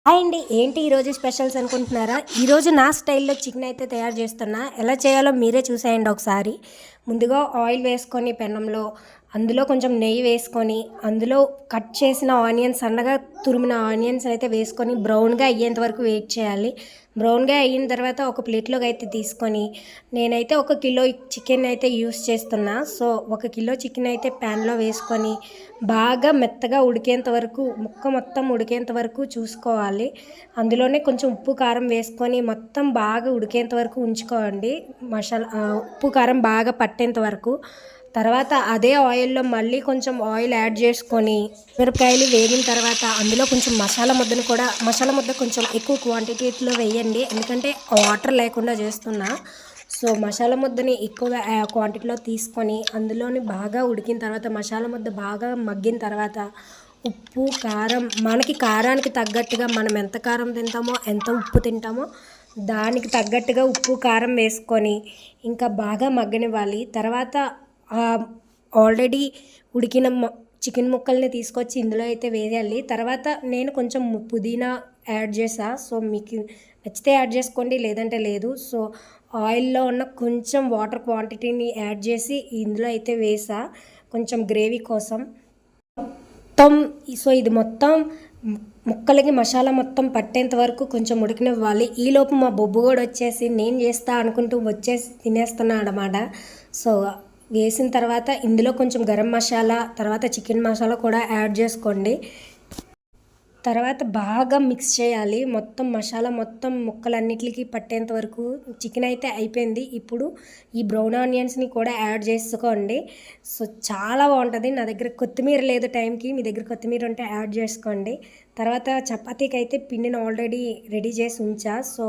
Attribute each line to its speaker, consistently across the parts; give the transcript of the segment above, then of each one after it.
Speaker 1: Hi అండి. ఏంటి ఈరోజు స్పెషల్స్ అనుకుంటున్నారా? ఈరోజు నా స్టైల్‌లో చికెన్ అయితే తయారు చేస్తున్నా. ఎలా చేయాలో మీరే చూసేయండి ఒకసారి. ముందుగా ఆయిల్ వేసుకొని పెనంలో, అందులో కొంచెం నెయ్యి వేసుకొని, అందులో కట్ చేసిన ఆనియన్స్ సన్నగా తురిమిన ఆనియన్స్ అయితే వేసుకొని బ్రౌన్‌గా అయ్యేంత వరకు వెయిట్ చేయాలి. బ్రౌన్‌గా అయిన తర్వాత ఒక ప్లేట్‌లోకి అయితే తీసుకొని, నేనైతే 1 కిలో చికెన్ అయితే యూస్ చేస్తున్నా. సో, 1 కిలో చికెన్ అయితే ప్యాన్‌లో వేసుకొని, బాగా మెత్తగా ఉడికేంత వరకు ముక్క మొత్తం ఉడికేంత వరకు చూసుకోవాలి. అందులోనే కొంచెం ఉప్పు, కారం వేసుకొని మొత్తం బాగా ఉడికేంత వరకు ఉంచుకోండి. ఉప్పు, కారం బాగా పట్టేంత వరకు. తర్వాత అదే ఆయిల్‌లో మళ్ళీ కొంచెం ఆయిల్ యాడ్ చేసుకొని, మిరపకాయలు వేగిన తర్వాత అందులో కొంచెం మసాలా ముద్ద కొంచెం ఎక్కువ క్వాంటిటీలో వేయండి. ఎందుకంటే వాటర్ లేకుండా చేస్తున్నా. సో, మసాలా ముద్దని ఎక్కువగా క్వాంటిటీలో తీసుకొని అందులోని బాగా ఉడికిన తర్వాత మసాలా ముద్ద బాగా మగ్గిన తర్వాత ఉప్పు, కారం మనకి కారానికి తగ్గట్టుగా మనం ఎంత కారం తింటామో, ఎంత ఉప్పు తింటామో దానికి తగ్గట్టుగా ఉప్పు, కారం వేసుకొని ఇంకా బాగా మగ్గనివ్వాలి. తర్వాత ఆల్రెడీ ఉడికిన చికెన్ ముక్కల్ని తీసుకొచ్చి ఇందులో అయితే వేయాలి. తర్వాత నేను కొంచెం పుదీనా యాడ్ చేసా. సో, మీకు నచ్చితే యాడ్ చేసుకోండి, లేదంటే లేదు. సో, ఆయిల్‌లో ఉన్న కొంచెం వాటర్ క్వాంటిటీని యాడ్ చేసి ఇందులో అయితే వేసా కొంచెం గ్రేవీ కోసం. ఇది మొత్తం ముక్కలకి మసాలా మొత్తం పట్టేంత వరకు కొంచెం ఉడకనివ్వాలి. ఈలోపు మా బొబ్బు కూడా వచ్చేసి నేను చేస్తా అనుకుంటూ వచ్చేసి తినేస్తున్నాడనమాట. సో, వేసిన తర్వాత ఇందులో కొంచెం గరం మసాలా, తర్వాత చికెన్ మసాలా కూడా యాడ్ చేసుకోండి. తర్వాత బాగా మిక్స్ చేయాలి. మొత్తం మసాలా మొత్తం ముక్కలన్నిటికి పట్టేంత వరకు. చికెన్ అయితే అయిపోయింది. ఇప్పుడు ఈ బ్రౌన్ ఆనియన్స్ని కూడా యాడ్ చేసుకోండి. సో, చాలా బాగుంటుంది. నా దగ్గర కొత్తిమీర లేదు టైంకి, మీ దగ్గర కొత్తిమీర ఉంటే యాడ్ చేసుకోండి. తర్వాత చపాతీకి అయితే పిండిని ఆల్రెడీ రెడీ చేసి ఉంచా. సో,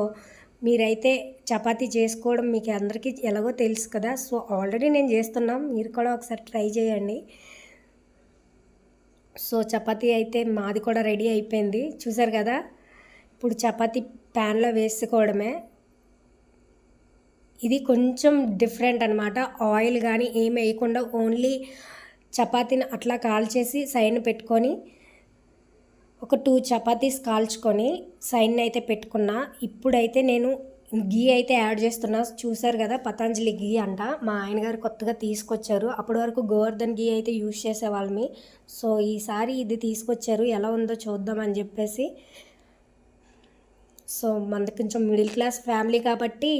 Speaker 1: మీరైతే చపాతీ చేసుకోవడం మీకు అందరికీ ఎలాగో తెలుసు కదా. సో, ఆల్రెడీ నేను చేస్తున్నాం, మీరు కూడా ఒకసారి ట్రై చేయండి. సో, చపాతీ అయితే మాది కూడా రెడీ అయిపోయింది. చూసారు కదా. ఇప్పుడు చపాతీ ప్యాన్లో వేసుకోవడమే. ఇది కొంచెం డిఫరెంట్ అనమాట. ఆయిల్ కానీ ఏమి వేయకుండా ఓన్లీ చపాతీని అట్లా కాల్చేసి సైడ్న పెట్టుకొని ఒక 2 చపాతీస్ కాల్చుకొని సైడ్న అయితే పెట్టుకున్నా. ఇప్పుడైతే నేను ఘీ అయితే యాడ్ చేస్తున్నా. చూసారు కదా, పతంజలి ఘీ అంట. మా ఆయనగారు కొత్తగా తీసుకొచ్చారు. అప్పటి వరకు గోవర్ధన్ ఘీ అయితే యూజ్ చేసేవాళ్ళమి. సో, ఈసారి ఇది తీసుకొచ్చారు, ఎలా ఉందో చూద్దామని చెప్పేసి. సో, మనది కొంచెం మిడిల్ క్లాస్ ఫ్యామిలీ కాబట్టి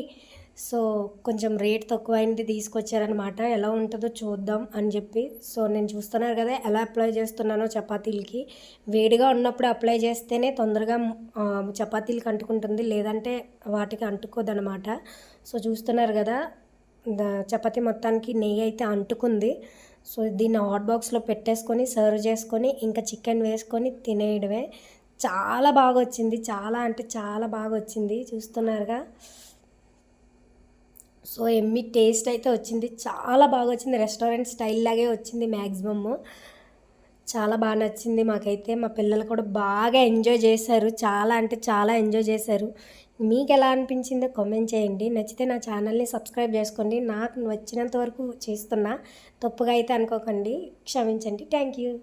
Speaker 1: సో, కొంచెం రేట్ తక్కువైనది తీసుకొచ్చారనమాట. ఎలా ఉంటుందో చూద్దాం అని చెప్పి. సో, నేను చూస్తున్నారు కదా ఎలా అప్లై చేస్తున్నానో చపాతీలకి. వేడిగా ఉన్నప్పుడు అప్లై చేస్తేనే తొందరగా చపాతీలకి అంటుకుంటుంది, లేదంటే వాటికి అంటుకోదనమాట. సో, చూస్తున్నారు కదా, చపాతీ మొత్తానికి నెయ్యి అయితే అంటుకుంది. సో, దీన్ని హాట్ బాక్స్లో పెట్టేసుకొని సర్వ్ చేసుకొని ఇంకా చికెన్ వేసుకొని తినేయడమే. చాలా బాగా వచ్చింది. చాలా అంటే చాలా బాగా వచ్చింది. చూస్తున్నారుగా. సో, ఎమ్మి టేస్ట్ అయితే వచ్చింది. చాలా బాగా వచ్చింది. రెస్టారెంట్ స్టైల్ లాగే వచ్చింది మ్యాక్సిమమ్. చాలా బాగా నచ్చింది మాకైతే. మా పిల్లలు కూడా బాగా ఎంజాయ్ చేశారు. చాలా అంటే చాలా ఎంజాయ్ చేశారు. మీకు ఎలా అనిపించిందో కామెంట్ చేయండి. నచ్చితే నా ఛానల్ని సబ్స్క్రైబ్ చేసుకోండి. నాకు వచ్చినంత వరకు చేస్తున్నా. తప్పుగా అయితే అనుకోకండి, క్షమించండి. Thank you.